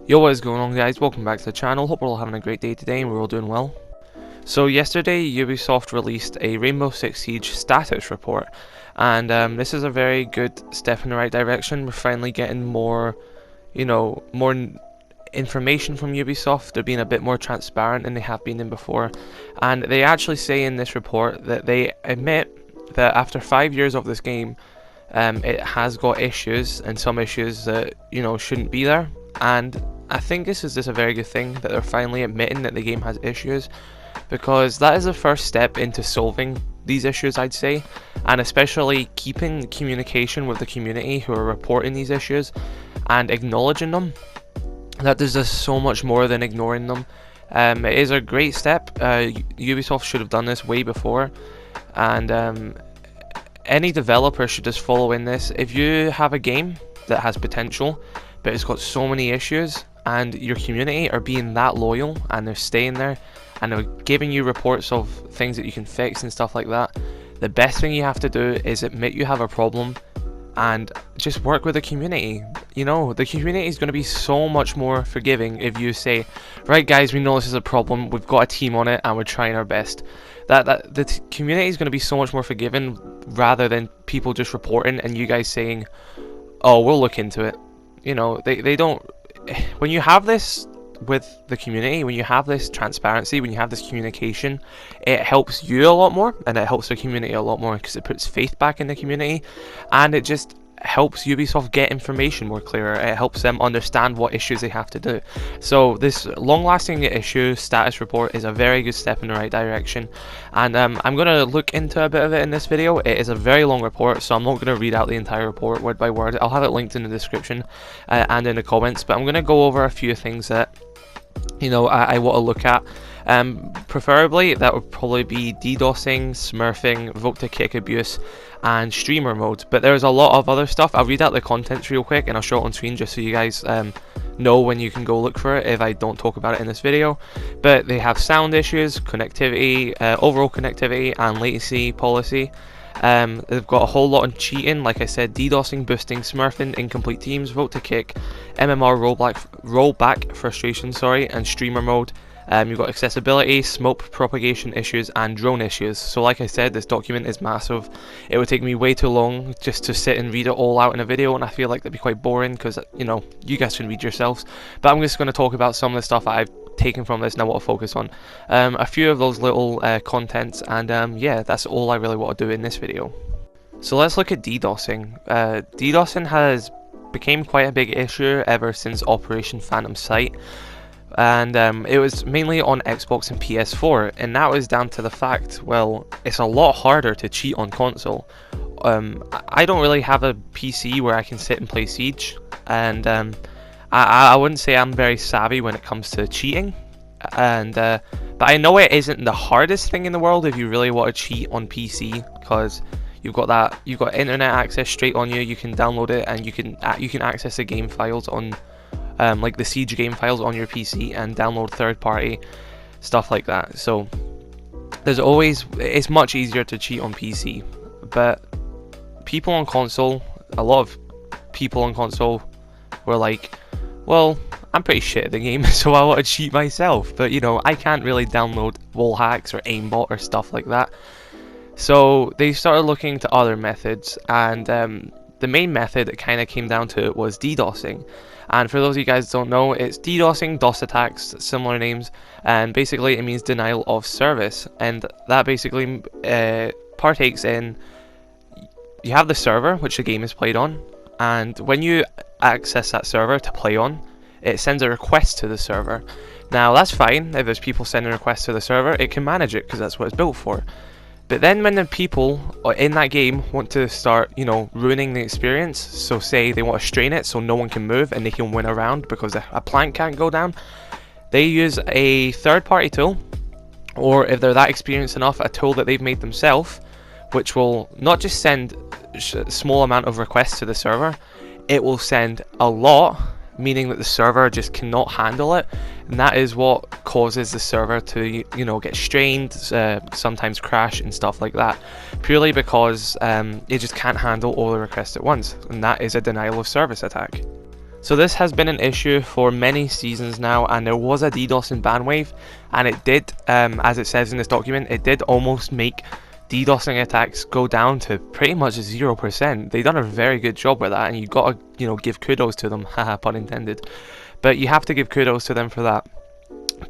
Yo, what is going on, guys? Welcome back to the channel. Hope we're all having a great day today and we're all doing well. So yesterday Ubisoft released a Rainbow Six Siege status report, and this is a very good step in the right direction. We're finally getting more, more information from Ubisoft. They're being a bit more transparent than they have been in before, and they actually say in this report that they admit that after 5 years of this game, it has got issues, and some issues that shouldn't be there. And I think this is just a very good thing that they're finally admitting that the game has issues, because that is the first step into solving these issues, I'd say, and especially keeping communication with the community who are reporting these issues and acknowledging them. That there's just so much more than ignoring them. It is a great step. Ubisoft should have done this way before, and any developer should just follow in this. If you have a game that has potential but it's got so many issues, and your community are being that loyal and they're staying there and they're giving you reports of things that you can fix and stuff like that, the best thing you have to do is admit you have a problem and just work with the community. The community is going to be so much more forgiving if you say, right guys, we know this is a problem, we've got a team on it and we're trying our best. The community is going to be so much more forgiving, rather than people just reporting and you guys saying, oh, we'll look into it. They don't. When you have this with the community, when you have this transparency, when you have this communication, it helps you a lot more and it helps the community a lot more, because it puts faith back in the community, and it just helps Ubisoft get information more clearer. It helps them understand what issues they have to do. So this long-lasting issue status report is a very good step in the right direction, and I'm going to look into a bit of it in this video. It is a very long report, so I'm not going to read out the entire report word by word. I'll have it linked in the description and in the comments, but I'm going to go over a few things that I want to look at. Preferably that would probably be DDoSing, smurfing, vote to kick abuse, and streamer mode. But there's a lot of other stuff. I'll read out the contents real quick and I'll show it on screen just so you guys know when you can go look for it if I don't talk about it in this video. But they have sound issues, connectivity, overall connectivity, and latency policy. They've got a whole lot on cheating, like I said, DDoSing, boosting, smurfing, incomplete teams, vote to kick, MMR rollback frustration, and streamer mode. You've got accessibility, smoke propagation issues, and drone issues. So like I said, this document is massive. It would take me way too long just to sit and read it all out in a video, and I feel like that'd be quite boring, because you guys can read yourselves. But I'm just going to talk about some of the stuff that I've taken from this and I want to focus on a few of those little contents, and yeah, that's all I really want to do in this video. So let's look at DDoSing. DDoSing has become quite a big issue ever since Operation Phantom Sight, and it was mainly on Xbox and PS4, and that was down to the fact, well, it's a lot harder to cheat on console. I don't really have a PC where I can sit and play Siege, and I wouldn't say I'm very savvy when it comes to cheating, and but I know it isn't the hardest thing in the world if you really want to cheat on PC, because you've got internet access straight on you. You can download it and you can access the game files on like the Siege game files on your PC and download third-party stuff like that. So it's much easier to cheat on PC, but people on console, a lot of people on console were like, well, I'm pretty shit at the game, so I want to cheat myself, but I can't really download wall hacks or aimbot or stuff like that. So they started looking to other methods, and the main method that kind of came down to it was DDoSing. And for those of you guys who don't know, it's DDoSing, DOS attacks, similar names, and basically it means denial of service. And that basically partakes in, you have the server which the game is played on, and when you access that server to play on, it sends a request to the server. Now that's fine, if there's people sending requests to the server, it can manage it because that's what it's built for. But then when the people in that game want to start, ruining the experience, so say they want to strain it so no one can move and they can win around because a plank can't go down, they use a third-party tool, or if they're that experienced enough, a tool that they've made themselves, which will not just send a small amount of requests to the server, it will send a lot, meaning that the server just cannot handle it, and that is what causes the server to get strained, sometimes crash and stuff like that, purely because it just can't handle all the requests at once, and that is a denial of service attack. So this has been an issue for many seasons now, and there was a DDoSing ban wave, and it did, as it says in this document, it did almost make DDoSing attacks go down to pretty much 0%. They've done a very good job with that, and you've got to, give kudos to them, haha, pun intended. But you have to give kudos to them for that.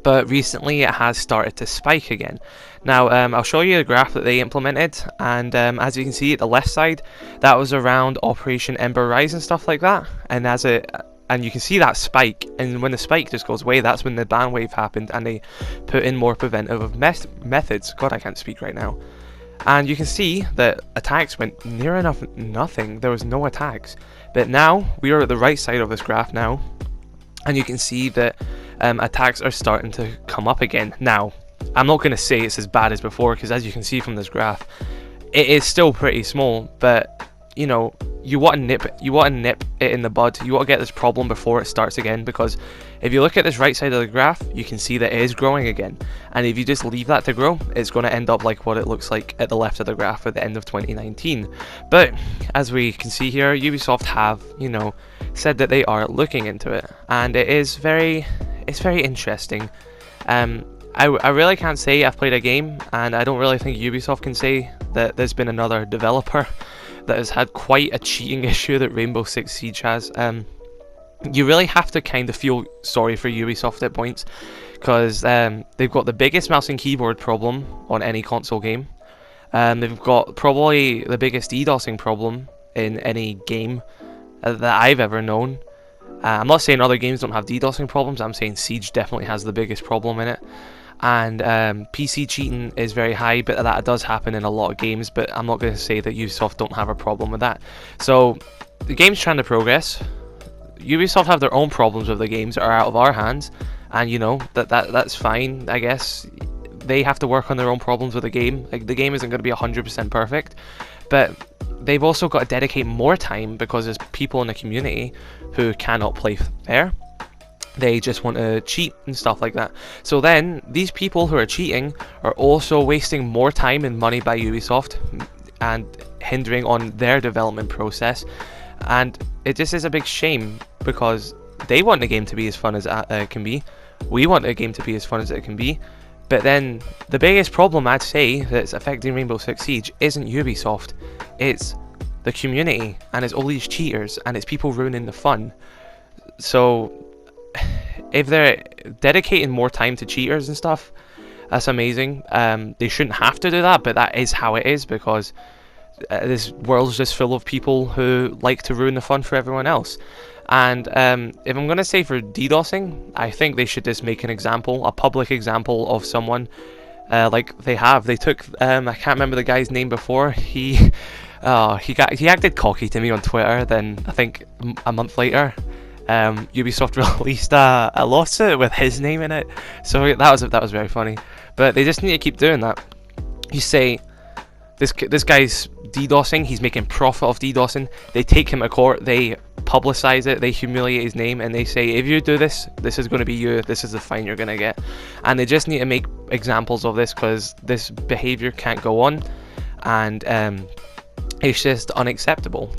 But recently it has started to spike again. Now I'll show you the graph that they implemented, and as you can see at the left side, that was around Operation Ember Rise and stuff like that, and you can see that spike, and when the spike just goes away, that's when the ban wave happened, and they put in more preventative methods. God, I can't speak right now. And you can see that attacks went near enough nothing. There was no attacks. But now we are at the right side of this graph now, and you can see that attacks are starting to come up again. Now, I'm not going to say it's as bad as before, because as you can see from this graph, it is still pretty small. But you want to nip it in the bud. You want to get this problem before it starts again, because if you look at this right side of the graph, you can see that it is growing again. And if you just leave that to grow, it's going to end up like what it looks like at the left of the graph at the end of 2019. But as we can see here, Ubisoft have, said that they are looking into it, and it's very interesting. I really can't say I've played a game, and I don't really think Ubisoft can say that there's been another developer that has had quite a cheating issue that Rainbow Six Siege has. You really have to kind of feel sorry for Ubisoft at points, because they've got the biggest mouse and keyboard problem on any console game. They've got probably the biggest DDoSing problem in any game that I've ever known. I'm not saying other games don't have DDoSing problems, I'm saying Siege definitely has the biggest problem in it. And PC cheating is very high, but that does happen in a lot of games, but I'm not going to say that Ubisoft don't have a problem with that. So the game's trying to progress. Ubisoft have their own problems with the games that are out of our hands, and that's fine, I guess. They have to work on their own problems with the game. Like, the game isn't going to be 100% perfect, but they've also got to dedicate more time, because there's people in the community who cannot play fair. They just want to cheat and stuff like that. So then these people who are cheating are also wasting more time and money by Ubisoft and hindering on their development process. And it just is a big shame, because they want the game to be as fun as it can be. We want the game to be as fun as it can be. But then the biggest problem, I'd say, that's affecting Rainbow Six Siege isn't Ubisoft. It's the community, and it's all these cheaters, and it's people ruining the fun. So if they're dedicating more time to cheaters and stuff, that's amazing. They shouldn't have to do that, but that is how it is, because this world's just full of people who like to ruin the fun for everyone else. And if I'm going to say for DDoSing, I think they should just make an example, a public example of someone, like they have. They took, I can't remember the guy's name before, he acted cocky to me on Twitter. Then I think a month later, Ubisoft released a lawsuit with his name in it. So that was very funny. But they just need to keep doing that. You say this guy's DDoSing, he's making profit off DDoSing. They take him to court, they publicize it, they humiliate his name, and they say, if you do this, this is going to be you, this is the fine you're going to get. And they just need to make examples of this, because this behavior can't go on, and it's just unacceptable.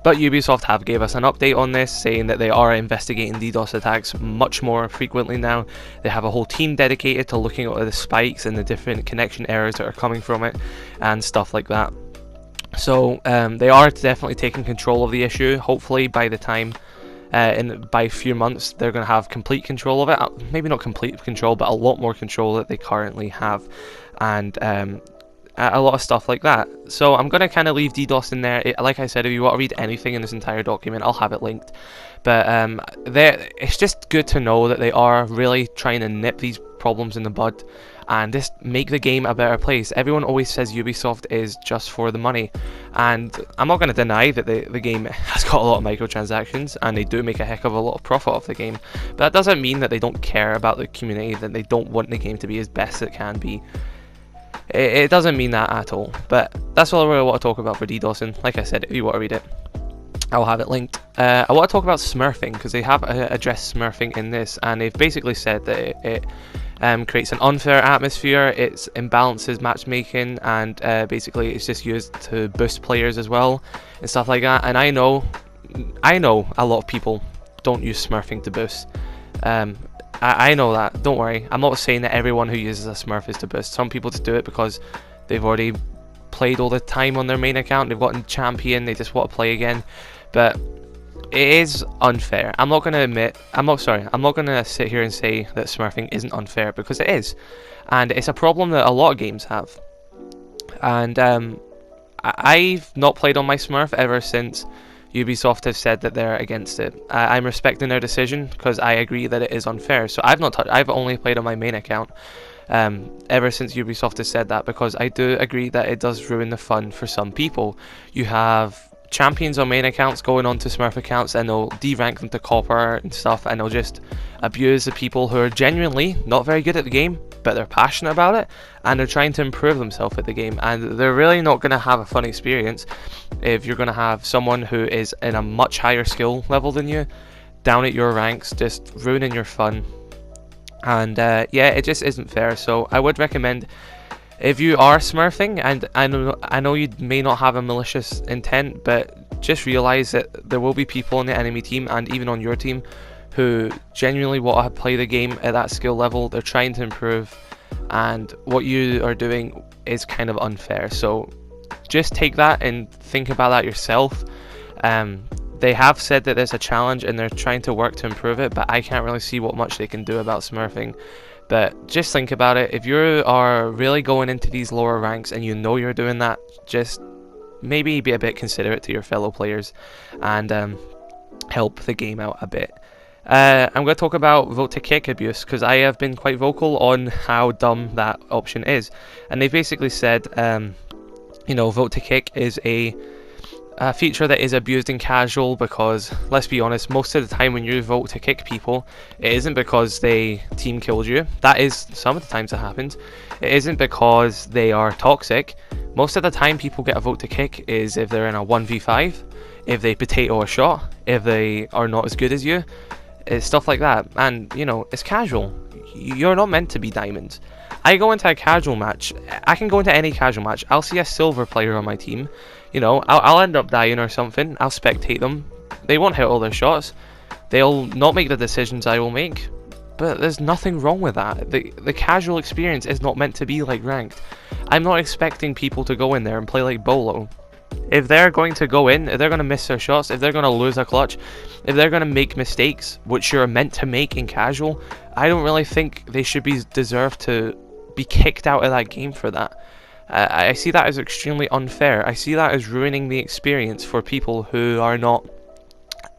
But Ubisoft have gave us an update on this, saying that they are investigating DDoS attacks much more frequently now. They have a whole team dedicated to looking at the spikes and the different connection errors that are coming from it and stuff like that. So they are definitely taking control of the issue. Hopefully by the time, by a few months, they're going to have complete control of it. Maybe not complete control, but a lot more control that they currently have. And a lot of stuff like that. So I'm going to kind of leave DDoS in there. Like I said, if you want to read anything in this entire document, I'll have it linked. But it's just good to know that they are really trying to nip these problems in the bud and just make the game a better place. Everyone always says Ubisoft is just for the money, and I'm not going to deny that the game has got a lot of microtransactions, and they do make a heck of a lot of profit off the game. But that doesn't mean that they don't care about the community, that they don't want the game to be as best it can be. It doesn't mean that at all. But that's all I really want to talk about for DDoSing. Like I said, if you want to read it, I'll have it linked. I want to talk about smurfing, because they have addressed smurfing in this, and they've basically said that it creates an unfair atmosphere, it imbalances matchmaking, and basically it's just used to boost players as well and stuff like that. And I know a lot of people don't use smurfing to boost. I know that, don't worry. I'm not saying that everyone who uses a smurf is to boost. Some people just do it because they've already played all the time on their main account, they've gotten champion, they just want to play again. But it is unfair. I'm not going to sit here and say that smurfing isn't unfair, because it is. And it's a problem that a lot of games have. And I've not played on my smurf ever since Ubisoft have said that they're against it. I'm respecting their decision because I agree that it is unfair. So I've only played on my main account ever since Ubisoft has said that, because I do agree that it does ruin the fun for some people. You have champions on main accounts going on to smurf accounts, and they'll de-rank them to copper and stuff, and they'll just abuse the people who are genuinely not very good at the game, but they're passionate about it, and they're trying to improve themselves at the game, and they're really not going to have a fun experience if you're going to have someone who is in a much higher skill level than you down at your ranks, just ruining your fun. And yeah, it just isn't fair. So I would recommend, if you are smurfing, and I know you may not have a malicious intent, but just realize that there will be people on the enemy team and even on your team who genuinely want to play the game at that skill level. They're trying to improve, and what you are doing is kind of unfair. So just take that and think about that yourself. They have said that there's a challenge and they're trying to work to improve it, but I can't really see what much they can do about smurfing. But just think about it. If you are really going into these lower ranks and you know you're doing that, just maybe be a bit considerate to your fellow players and help the game out a bit. I'm going to talk about vote to kick abuse, because I have been quite vocal on how dumb that option is. And they basically said, you know, vote to kick is a feature that is abused in casual, because let's be honest, most of the time when you vote to kick people, it isn't because they team killed you. That is some of the times it happens. It isn't because they are toxic. Most of the time people get a vote to kick is if they're in a 1v5, if they potato a shot, if they are not as good as you. It's stuff like that. And you know, it's casual. You're not meant to be diamonds. I go into a casual match, I can go into any casual match, I'll see a silver player on my team, you know, I'll end up dying or something, I'll spectate them, they won't hit all their shots, they'll not make the decisions I will make, but there's nothing wrong with that. The casual experience is not meant to be like ranked. I'm not expecting people to go in there and play like Bolo. If they're going to go in, if they're going to miss their shots, if they're going to lose a clutch, if they're going to make mistakes, which you're meant to make in casual, I don't really think they should be deserved to be kicked out of that game for that. I see that as extremely unfair. I see that as ruining the experience for people who are not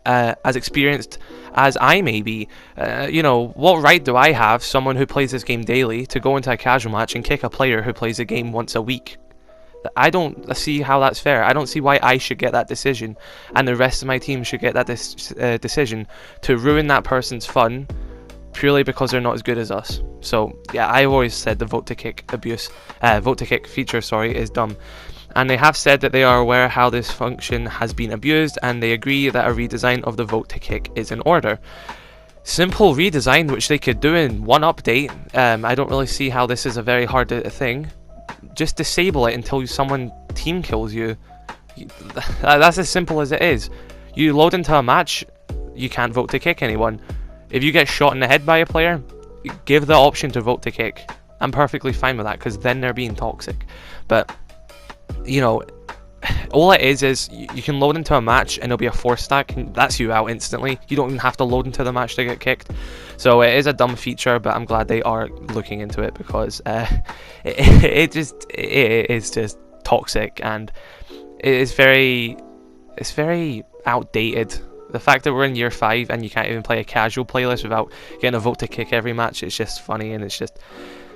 as experienced as I may be. You know, what right do I have, someone who plays this game daily, to go into a casual match and kick a player who plays the game once a week? I don't see how that's fair. I don't see why I should get that decision and the rest of my team should get that decision to ruin that person's fun purely because they're not as good as us. So yeah, I've always said the vote to kick feature, is dumb. And they have said that they are aware how this function has been abused, and they agree that a redesign of the vote to kick is in order. Simple redesign, which they could do in one update. I don't really see how this is a very hard thing. Just disable it until someone team kills you. That's as simple as it is. You load into a match, you can't vote to kick anyone. If you get shot in the head by a player, give the option to vote to kick. I'm perfectly fine with that, because then they're being toxic. But, you know, all it is you can load into a match and it'll be a 4-stack, and that's you out instantly. You don't even have to load into the match to get kicked. So it is a dumb feature, but I'm glad they are looking into it, because it is just toxic, and it's very outdated. The fact that we're in year 5 and you can't even play a casual playlist without getting a vote to kick every match, it's just funny. And it's just,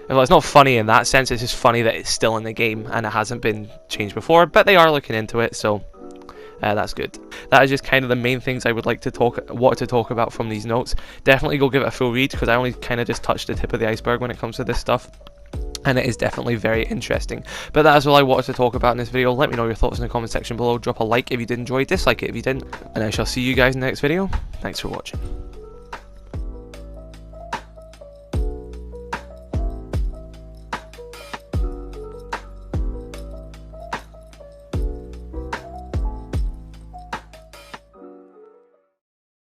well, it's not funny in that sense, it's just funny that it's still in the game and it hasn't been changed before, but they are looking into it, so that's good. That is just kind of the main things I would like to talk about from these notes. Definitely go give it a full read, because I only kind of just touched the tip of the iceberg when it comes to this stuff, and it is definitely very interesting. But that is all I wanted to talk about in this video. Let me know your thoughts in the comment section below. Drop a like if you did enjoy, dislike it if you didn't, and I shall see you guys in the next video. Thanks for watching.